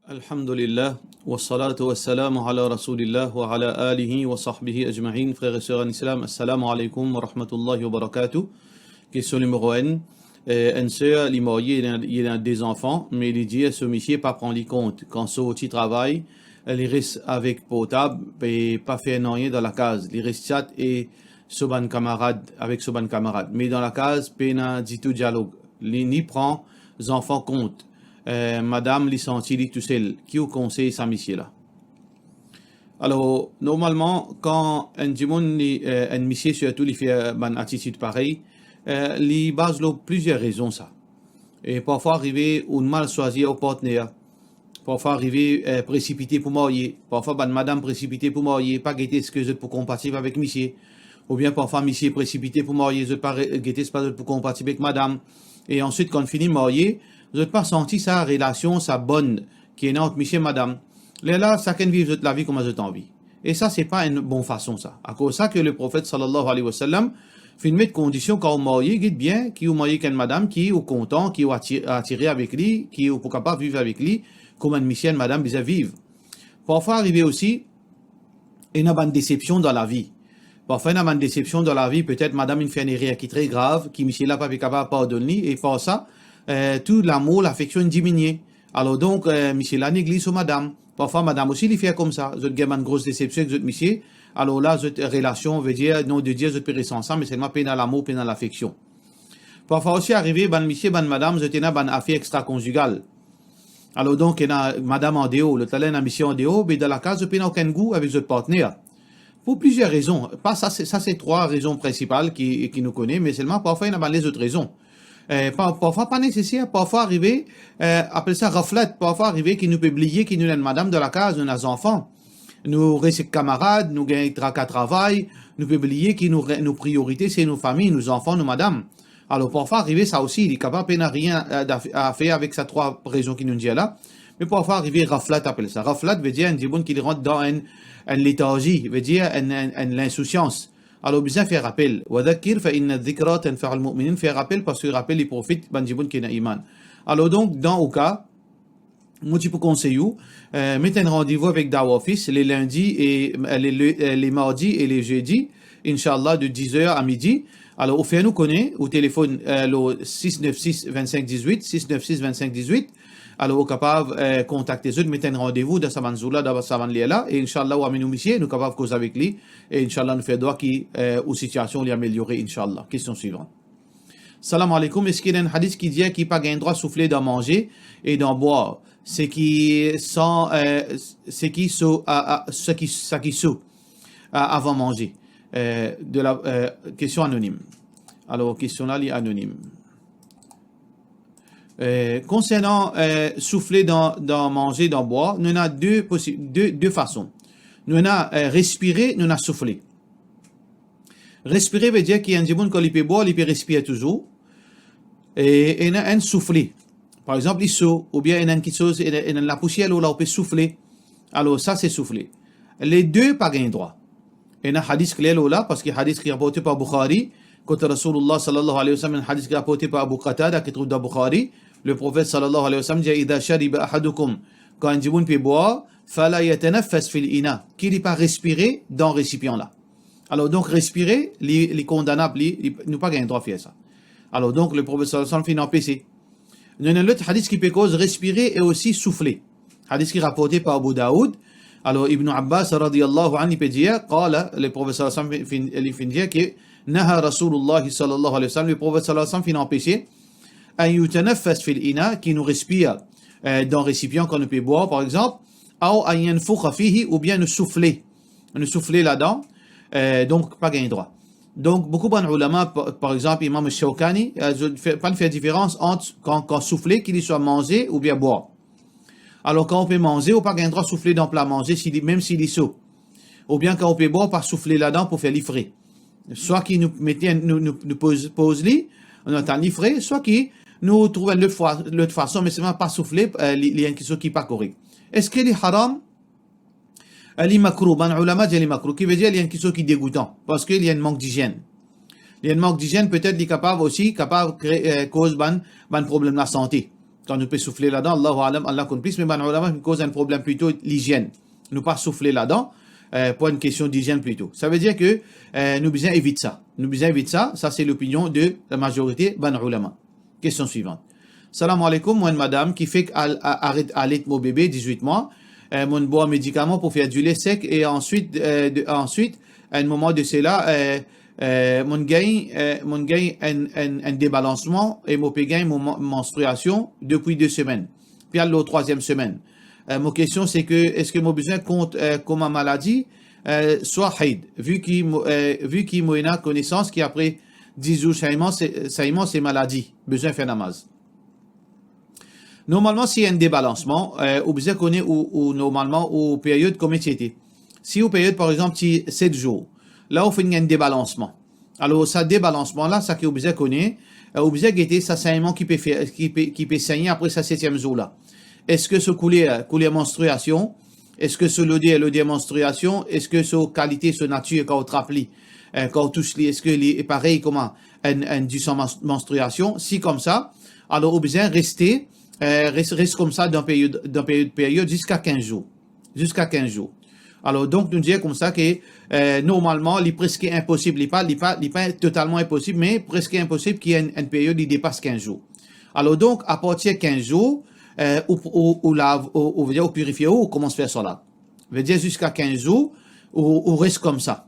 Alhamdulillah, wa salatu wa salam ala rasulillah wa ala alihi wa sahbihi ajma'in. Frères et sœurs en islam, assalamu alaikum wa rahmatullahi wa barakatuh. Question numéro 1. Une sœur, il a des enfants, mais il dit, ce monsieur pas prendre compte. Quand son petit travail, il reste avec potable et pas faire rien dans la case. Il reste chat et soban camarade, avec soban camarade. Mais dans la case, pena dit tout dialogue. Il n'y prend les enfants compte. Madame licenciée tout seul, qui vous conseille ça, monsieur là? Alors, normalement, quand un monsieur, surtout, il fait une attitude pareille, il base plusieurs raisons, ça. Et parfois, arriver ou mal choisir au partenaire, parfois, arriver précipité pour marier, parfois, madame précipité pour marier, pas guetter ce que je peux compatible avec monsieur, ou bien parfois, monsieur précipité pour marier, je pas guetter ce que je peux compatible avec madame, et ensuite, quand on finit marier, vous n'avez pas senti sa relation, sa bonne, qui est entre monsieur et madame. Là, chacun vit la vie comme vous envie. Et ça, c'est pas une bonne façon, ça. À cause de ça que le prophète, sallallahu alayhi wa sallam, fait une condition quand vous mariez, dites bien, qui vous mariez qu'une madame, qui est content, qui est attiré avec lui, qui est capable de vivre avec lui, comme un monsieur et une madame bisa vivre. Parfois, arriver aussi, il y a une déception dans la vie. Parfois, il y a une déception dans la vie, peut-être madame, une fait une erreur qui est très grave, qui monsieur là pas capable de pardonner, et pour ça, tout l'amour, l'affection diminue. Alors donc, monsieur la néglige sur madame. Parfois, madame aussi, il fait comme ça. Vous avez une grosse déception avec votre monsieur. Alors là, votre relation veut dire, non de Dieu, vous êtes ensemble, mais seulement peine dans l'amour, peine dans l'affection. Parfois aussi, arrivé, monsieur, madame, vous êtes une affaire extra-conjugale. Alors donc, il y a madame en déo, le talent, monsieur en déo, mais dans la case, vous n'avez aucun goût avec votre partenaire. Pour plusieurs raisons. Pas ça, c'est trois raisons principales qui nous connaissent, mais seulement parfois, il y a les autres raisons. Parfois pas nécessaire, parfois arriver, appelle ça reflète, parfois arriver qui nous peut oublier, qui nous a une madame de la case, nous avons enfants, nous restons camarades, nous gagnons qu'à travail, nous peut oublier qui nos priorités, c'est nos familles, nos enfants, nos madames. Alors parfois arriver ça aussi, il est capable de rien à faire avec ces trois raisons qui nous dit là, mais parfois arriver reflète, appelle ça. Reflète veut dire un djibon qui rentre dans une léthargie, veut dire l'insouciance. Alors, bien faire rappel. Wadakir fa inna dhikra tanfa'ul mu'minin, faire rappel parce que rappel il profite banjibun qui n'a iman. Alors donc dans au cas, moi tu peux conseiller mettez un rendez-vous avec Dawa Office les lundis et les mardis et les jeudis, inchallah de 10h à midi. Alors, au fait nous connaît au téléphone le 696 25 18 696 25 18. Alors, au capable contacter eux, mettez un rendez-vous dans sa manzoula, dans sa manliela, et Inch'Allah, ou amène monsieur, nous capable de causer avec lui, et Inch'Allah, nous fait droit qui, ou situation, lui améliorer, Inch'Allah. Question suivante. Salam alaikum. Est-ce qu'il y a un hadith qui dit qu'il n'y a pas de droit de souffler d'en manger et d'en boire? C'est qui sont, c'est qui sont, ce qui sont, avant manger. De la, question anonyme. Alors, question là, est anonyme. Concernant souffler dans manger, dans boire, nous avons deux façons. Nous avons respirer, nous avons souffler. Respirer veut dire qu'il y a un djibon quand il peut boire, il peut respirer toujours. Et il y a un souffler. Par exemple, il saut, ou bien il y a une chose, il y a la poussière là, on peut souffler. Alors ça, c'est souffler. Les deux, pas gain droit. Il y a un hadith clair là, parce qu'il y a un hadith qui est rapporté par Bukhari, quand Rasulullah sallallahu alayhi wa sallam, un hadith qui est rapporté par Abu Qatada, qui trouve dans Bukhari, le prophète sallallahu alayhi wa sallam dit Ida shariba ahadukum, quand un djiboun peut boire, fala yatanaffas fil ina, qu'il n'est pas respiré dans le récipient là. Alors donc respirer, les condamnables, ils n'ont pas gagné droit à faire ça. Alors donc le prophète sallallahu alayhi wa sallam fait empêcher. Nous avons l'autre hadith qui peut cause respirer et aussi souffler. Hadith qui est rapporté par Abu Daoud. Alors Ibn Abbas radiyallahu anhu peut dire, le prophète sallallahu alayhi wa sallam fait dire que Naha Rasulullah sallallahu alayhi wa sallam, le prophète sallallahu alayhi wa sallam fait empêcher un yutanaffas fil ina, qui nous respire dans le récipient qu'on peut boire, par exemple, ou bien nous souffler là-dedans, donc pas gagner droit. Donc, beaucoup de ulama, par exemple, Imam Shawkani, pas faire différence entre quand souffler, qu'il soit manger ou bien boire. Alors, quand on peut manger, on pas gagner droit de souffler dans le plat manger, même s'il est chaud. Ou bien quand on peut boire, pas souffler là-dedans pour faire l'ifré. Soit qu'il nous mettait, nous pose lit, on entend l'ifré, soit qu'il nous trouve l'autre façon, mais c'est même pas souffler, il y a une question qui n'est pas correcte. Est-ce qu'il est haram? Il est makrou, ban ulama dit il est makrou, qui veut dire il y a une question qui est dégoûtant, parce qu'il y a un manque d'hygiène. Il y a un manque d'hygiène, peut-être il est capable aussi, de créer cause ban problème de la santé. Quand nous peut souffler là-dedans, Allahu alam, Allah compte plus, mais ben ulama cause un problème plutôt l'hygiène. Nous pas souffler là-dedans, pour une question d'hygiène plutôt. Ça veut dire que nous besoin éviter ça. Nous besoin éviter ça. Ça c'est l'opinion de la majorité ben ulama. Question suivante. Salam alaikum, moi une madame qui fait arrête allaiter mon bébé 18 mois, mon boit un médicament pour faire du lait sec et ensuite à un moment de cela mon gain un débalancement et mon gain mon menstruation depuis 2 semaines. Puis à la troisième semaine. Mon question c'est que est-ce que mon besoin compte comme ma maladie soit haid vu qu'il m'a connaissance qu'après 10 jours saillement c'est maladie besoin faire namaz. Normalement, s'il y a un débalancement, ou besoin connaît ou normalement ou période comme c'était. Si ou période par exemple 7 jours, là on fait un débalancement. Alors ça débalancement là, ça qui ou besoin connaît, ou besoin guetter ça saignement qui peut saigner après sa 7e jour là. Est-ce que ce couler menstruation, est-ce que ce l'odé menstruation, est-ce que ce qualité ce nature quand on trappli, quand on touche est-ce que est pareil comme un du sang menstruation, si comme ça, alors ou besoin rester comme ça dans période jusqu'à 15 jours. Jusqu'à 15 jours. Alors, donc, nous disons comme ça que, normalement, il est presque impossible, il n'est pas totalement impossible, mais presque impossible qu'il y ait une période qui dépasse 15 jours. Alors, donc, à partir de 15 jours, ou purifier ou commence à faire cela. Veut dire jusqu'à 15 jours, ou reste comme ça.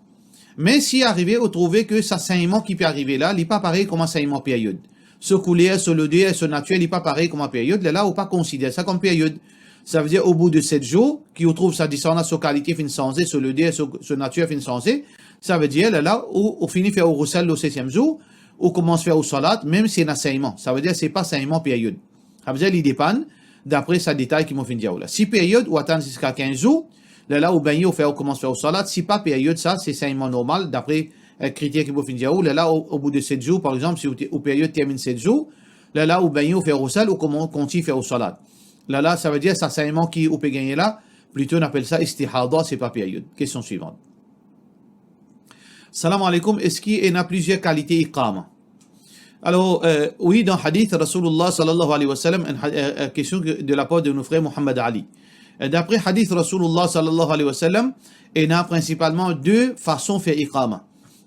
Mais si arrivé, vous trouvez que ça saignement qui peut arriver là, il n'est pas pareil comme un saignement période. Ce couler, ce leudé, ce naturel, il n'est pas pareil comme en période. Là, on pas considérer ça comme période. Ça veut dire, au bout de 7 jours, qui trouve sa descendance, sa qualité fin sensée, ce leudé, ce naturel fin sensé, ça veut dire, là, on finit faire au roussel le 7e jour, on commence à faire au salat, même si c'est un saignement. Ça veut dire, c'est pas saignement période. Ça veut dire, il dépend d'après sa détail qui m'ont fait dire là. Si période, ou attendre jusqu'à 15 jours, là, au baigner, on commence à faire au salat. Si pas période, ça, c'est saignement normal, d'après critère qui peut finir là au bout de 7 jours par exemple si au période termine 7 jours là au bain au faire au sal ou comment continue faire au salat là ça veut dire ça saignement qui peut gagner là plutôt on appelle ça istihada c'est pas période. Question suivante. Salam alaikum, est-ce qu'il y a plusieurs qualités iqama? Alors oui, dans hadith Rasulullah sallallahu alayhi wa sallam une question de la part de nos frères Muhammad Ali. D'après hadith Rasulullah sallallahu alayhi wa sallam, il y a principalement 2 façons de faire iqama.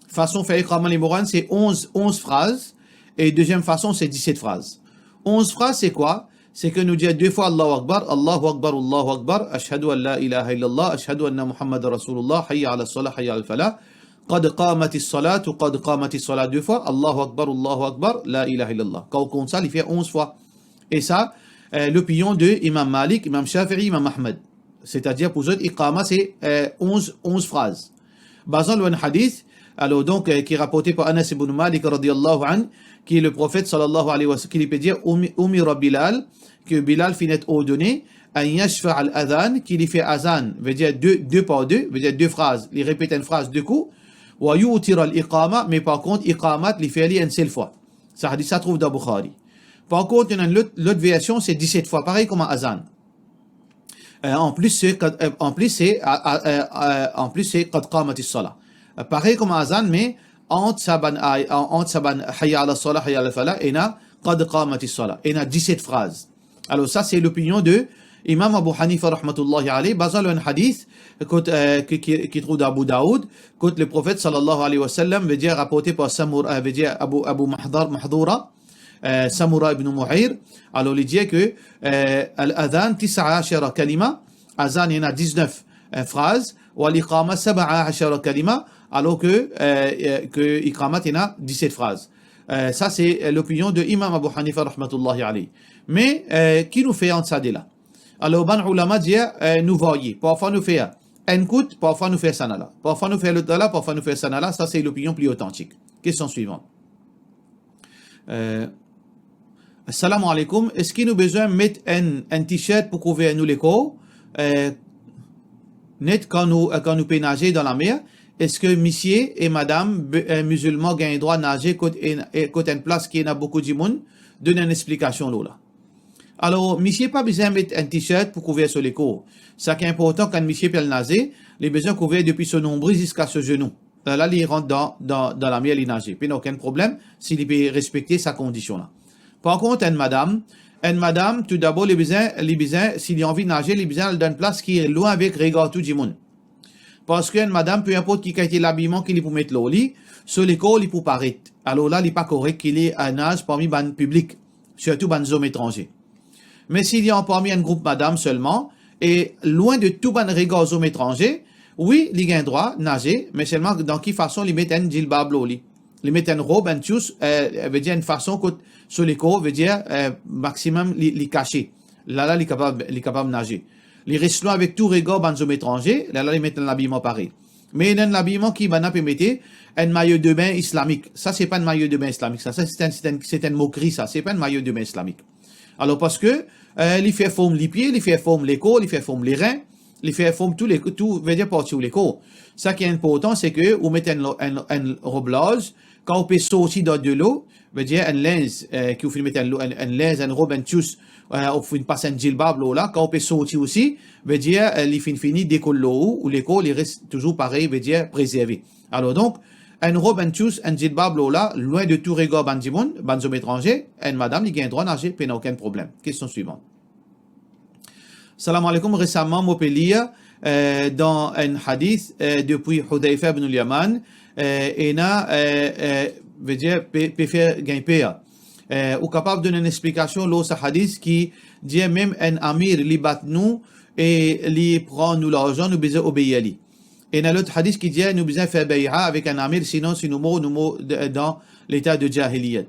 Façon faire iqama l'imoran, c'est 11 phrases. Et deuxième façon, c'est 17 phrases. 11 phrases, c'est quoi? C'est que nous disons 2 fois Allahu Akbar, Allahu Akbar, Allahu Akbar, Ashhadu an la ilaha illallah, Ashhadu anna Muhammad Rasulullah, Hayya ala salah, Hayya al falah, Qad qamati salat ou Qad qamati salat 2 fois, Allahu Akbar, la ilaha illallah. Quand on compte ça, il fait 11 fois. Et ça, l'opinion de Imam Malik, Imam Shafi'i, Imam Ahmed. C'est-à-dire pour eux, iqama, c'est 11 phrases. Basant le hadith, alors donc qui est rapporté par Anas ibn Malik radiyallahu anhu, qui est le prophète sallallahu alayhi wa sallam, qui peut dire umira Bilal, que Bilal finit ordonné an yashfa' al-adhan, qui lui fait azan, veut dire 2 par 2, veut dire 2 phrases, il répète une phrase 2 coups, wa yu'tira al-iqama, mais par contre iqamat il fait une seule fois. Ça hadith ça trouve dans Bukhari. Par contre il y a l'autre version c'est 17 fois, pareil comme un azan. En plus c'est qad qamati salat. Pareil comme azan, mais entre saban hayya ala salah, hayya ala falah, et na qad qamati salah. Et na 17 phrases. Alors ça, c'est l'opinion de Imam Abu Hanifa rahmatullahi alayhi, basé sur un hadith qui trouve d'Abu Daoud, que le prophète sallallahu alayhi wa sallam veut dire rapporté par Samura, veut dire Abu Mahdura, Samura ibn Muhayr. Alors il dit que al-adhan 19 kalima, azan il y a 19 phrases, ou l'iqama 17 kalima, alors que iqamat il y a 17 phrases. Ça c'est l'opinion de Imam Abu Hanifa rahmatullahi alayhi. Mais qui nous fait en ça de là? Alors ban ulama dit nous voyons, parfois nous fait un coup, parfois nous fait sanala, parfois nous fait le dala, parfois nous fait sanala. Ça c'est l'opinion plus authentique. Question suivante. Assalamu alaikum, est-ce qu'il nous besoin de mettre un t-shirt pour couvrir nous les corps net quand nous peut nager dans la mer? Est-ce que monsieur et madame musulmans gagnent droit de nager côté une place qui a beaucoup de monde? Donne une explication là. Alors, monsieur pas besoin de mettre un t-shirt pour couvrir sur les corps. Ça qui est important quand monsieur peut nager, il a besoin de couvrir depuis son nombril jusqu'à ce genou. Là, il rentre dans la mer, il nage. Puis il n'y a aucun problème s'il peut respecter sa condition là. Par contre, une madame, une madame, tout d'abord, les besoins, s'il y a envie de nager, les besoins, elle donne place qui est loin avec regard tout du monde. Parce qu'une madame, peu importe qui a été l'habillement qu'il est pour mettre l'eau lit, sur l'école, il peut paraître. Alors là, il n'est pas correct qu'il ait un nage parmi les public, surtout les hommes étrangers. Mais s'il y a parmi un groupe madame seulement, et loin de tout ban regard aux hommes étrangers, oui, il a un droit nager, mais seulement dans quelle façon il met un djilbab l'eau lit. Il met une robe, un tchous, veut dire une façon que sur l'école, veut dire maximum les cacher. Là, il est capable de nager. Les restent avec tout regard aux hommes étrangers, là, ils mettent un habillement pareil. Mais il y a un habillement qui va mettre un maillot de bain islamique. Ça, c'est pas un maillot de bain islamique. Ça, c'est une moquerie, ça. C'est pas un maillot de bain islamique. Alors, parce que, il fait forme les pieds, il fait forme les côtes, il fait forme les reins, il fait forme tout veut dire partout les côtes. Ça qui est important, c'est que, vous mettez un roblage, quand vous pouvez sortir de l'eau, veut dire un linge, que vous mettez un linge, un robe, un tchous, vous pouvez passer un djilbab là, quand vous pouvez sortir aussi, veut dire, les fini décolle l'eau, ou les côtes, ils restent toujours pareil, veut dire préservé. Alors donc, un robe, un tchous, un djilbab là, loin de tout regard bandimoun, banzom étranger, une madame, il a un droit à nager, il n'a aucun problème. Question suivante. Salam alaikum, récemment, moi, dans un hadith, depuis Hudayfa ibn al-Yaman, et veut dire, peut faire gagner ou capable de donner une explication, là, ce hadith qui dit même un amir, li bat nous, et li prend nous l'argent, nous besoin obéir à lui. Et dans l'autre hadith qui dit, nous besoin faire bay'a avec un amir, sinon, si nous mourons dans l'état de jahiliyat.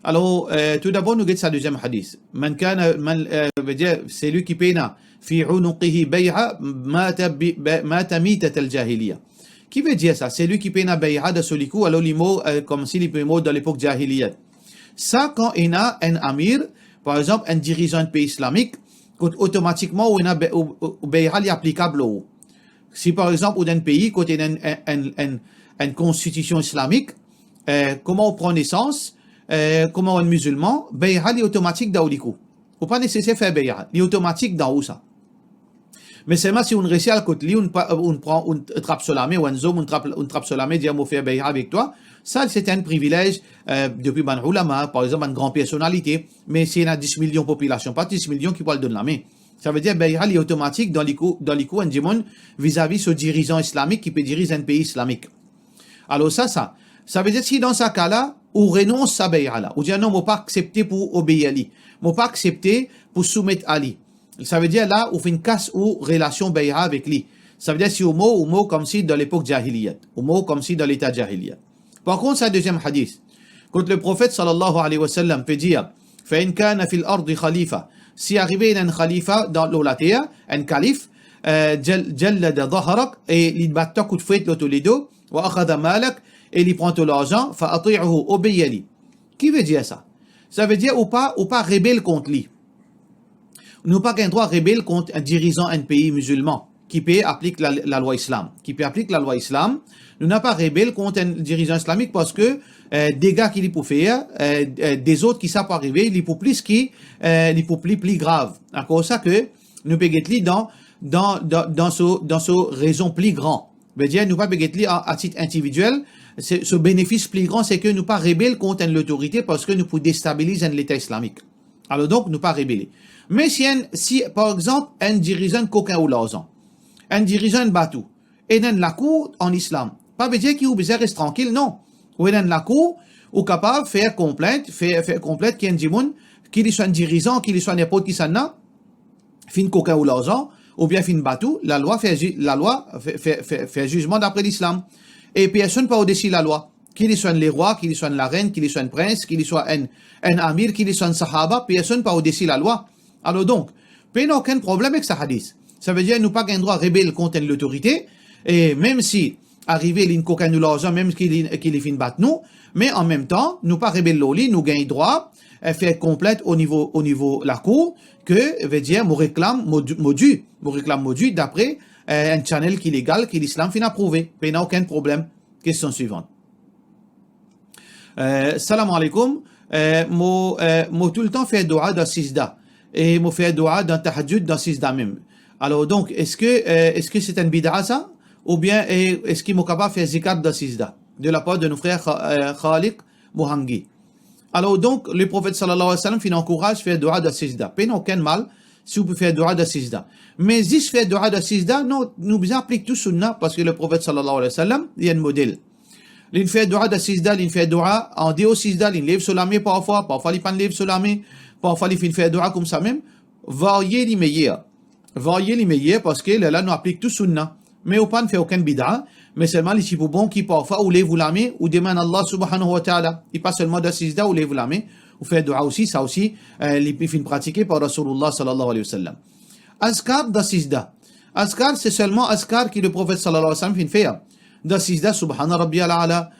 Alors, tout d'abord, nous guettons ce deuxième hadith. Veut dire, c'est lui qui paye, fi unuqihi bay'a, mata mitat al-jahiliya. Qui veut dire ça? C'est lui qui paye na bay'a de solikou, alors il mourt comme s'il peut mourir dans l'époque jahiliyat. Ça, quand il y a un amir, par exemple, un dirigeant de pays islamique, automatiquement, il y a un bay'a applicable au. Si par exemple, dans un pays, quand il y a une constitution islamique, comment on prend naissance, comment on est musulman, bay'a est automatique dans le coup. Ou pas nécessaire de faire bay'a, il est automatique dans où ça. Mais seulement si on réussit à côté, on prend, on trappe sur la main, ou un zoom, on trappe sur la main, dit, on fait bay'a avec toi. Ça, c'est un privilège, depuis ban ulama, par exemple, une grande personnalité. Mais s'il y a 10 millions de population, pas 10 millions qui parlent de la main. Ça veut dire, bay'a est automatique dans les coups, un dimon, vis-à-vis ce dirigeant islamique qui peut diriger un pays islamique. Alors ça veut dire si dans ce cas-là, on renonce à bay'a là, ou dit non, on pas accepter pour obéir à lui, on pas accepter pour soumettre à lui. Ça veut dire là, on fait une casse ou relation bay'a avec lui. Ça veut dire si on mot comme si dans l'époque jahiliyat, on mot comme si dans l'état jahiliyat. Par contre, c'est le deuxième hadith. Quand le prophète sallallahu alayhi wa sallam peut dire, فَإِنْ كَانَ فِي الْأَرْضِ خَلِيفَةً, si arrivé un khalifa dans la terre, un calife, جَلَّدَ ظَهَرَكَ, et il bat ta coup de fouet tous les deux, وَأَخَذَ مَالَكَ, et il prend tout l'argent, فَأَطِيعُهُ, obéis-lui. Qui veut dire ça? Ça veut dire ou pas rebelle contre lui. Nous pas qu'un droit rebelle contre un dirigeant d'un pays musulman qui peut appliquer la loi islam. Qui peut appliquer la loi islam, nous n'a pas rebelle contre un dirigeant islamique parce que des gars qui lui pour faire, des autres qui savent pas arriver, il pour plus plus grave. À cause ça que nous péguetli dans ce raison plus grand. Veut dire nous pas péguetli à titre individuel. Ce bénéfice plus grand, c'est que nous pas rebelle contre l'autorité parce que nous pouvons déstabiliser l'État islamique. Alors donc, nous pas rebeller. Mais si par exemple, un dirigeant coquin ou l'argent, un dirigeant bateau, et dans la cour en islam, pas veut dire qu'il ou besoin rester tranquille, non. Ou dans la cour, ou capable de faire complète, qu'il y ait un dimoun, qu'il soit un dirigeant, qu'il soit n'importe qui s'en a, fin coquin ou l'argent, ou bien fin bateau, la loi fait jugement d'après l'islam. Et personne pas au-dessus de la loi. Qu'il soit les rois, qu'il soit la reine, qu'il soit un prince, qu'il soit un amir, qu'il soit un sahaba, personne pas au-dessus de la loi. Alors donc, il n'y a aucun problème avec ce hadith. Ça veut dire nous pas qu'un droit rebelle contre l'autorité, et même si arrivé l'in coquin nous l'argent, même qu'il est fin battre nous, mais en même temps, nous pas rebelle l'oli, nous gagnons droit, faire complète au niveau la cour, que veut dire, nous réclame modu d'après un channel qui est légal, qui l'islam fin approuvé. Il n'y a aucun problème. Question suivante. Salam alaikum. Moi tout le temps fait dua dans sijda. Et moi fait dua dans tahajjud dans sijda même. Alors donc, est-ce que c'est un bid'a ça? Ou bien est-ce qu'il est capable de faire zikr dans sijda? De la part de nos frères Khaliq Mohangi. Alors donc, le prophète sallallahu alayhi wa sallam, il encourage à faire dua de sijda. Pas aucun mal si vous pouvez faire dua de sijda. Mais si je fais dua de sijda, non, nous appliquons tout sunna parce que le prophète sallallahu alayhi wa sallam, il y a un modèle. Il fait dua de sijda, il fait dua en déo sijda, il lève sur la main parfois il ne lève sur la main, parfois il fait dua comme ça même. Variez les meilleurs. Variez les meilleurs parce que là, nous appliquons tout sunna. Mais au pas ne fait aucun bid'a, mais seulement les types bons qui parfois ou lèvent la main ou demandent Allah subhanahu wa ta'ala. Et pas seulement de sijda ou lèvent la main, ou fait dua aussi, ça aussi, les films pratiqués par Rasulullah sallallahu alayhi wa sallam. Azkar de sijda. Azkar, c'est seulement azkar qui le prophète sallallahu alayhi wa sallam fait. De sijda, subhana rabbiyal a'la,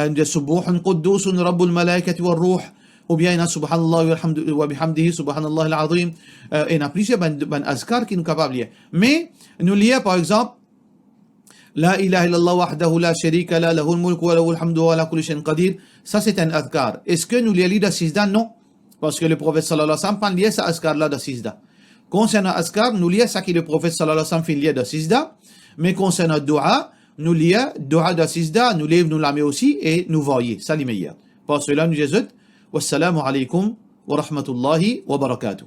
de subuhun quddusun rabbul malaikati wal ruh, ou bien subhanallah wa bihamdihi subhanallah al-azim. Il y a plusieurs azkar qui nous capables. Mais, nous lions par exemple, La ilaha illallah wahdahu la sharika la lahul mulku wa lahul hamdu wa ala kulli shay'in qadir. Ça c'est un adhkar. Est-ce que nous lions de sijda? Non. Parce que le prophète sallallahu alayhi wa sallam pas lié ça adhkar là de sijda. Concernant adhkar, nous lions ça que le prophète sallallahu alayhi wa sallam fait lié de sijda. Mais concernant dua, nous lions dua de sijda, nous lève nous la met aussi et nous voyons. Ça les meilleurs. Pour cela nous disons wassalamu alaykum wa rahmatullahi wa barakatuh.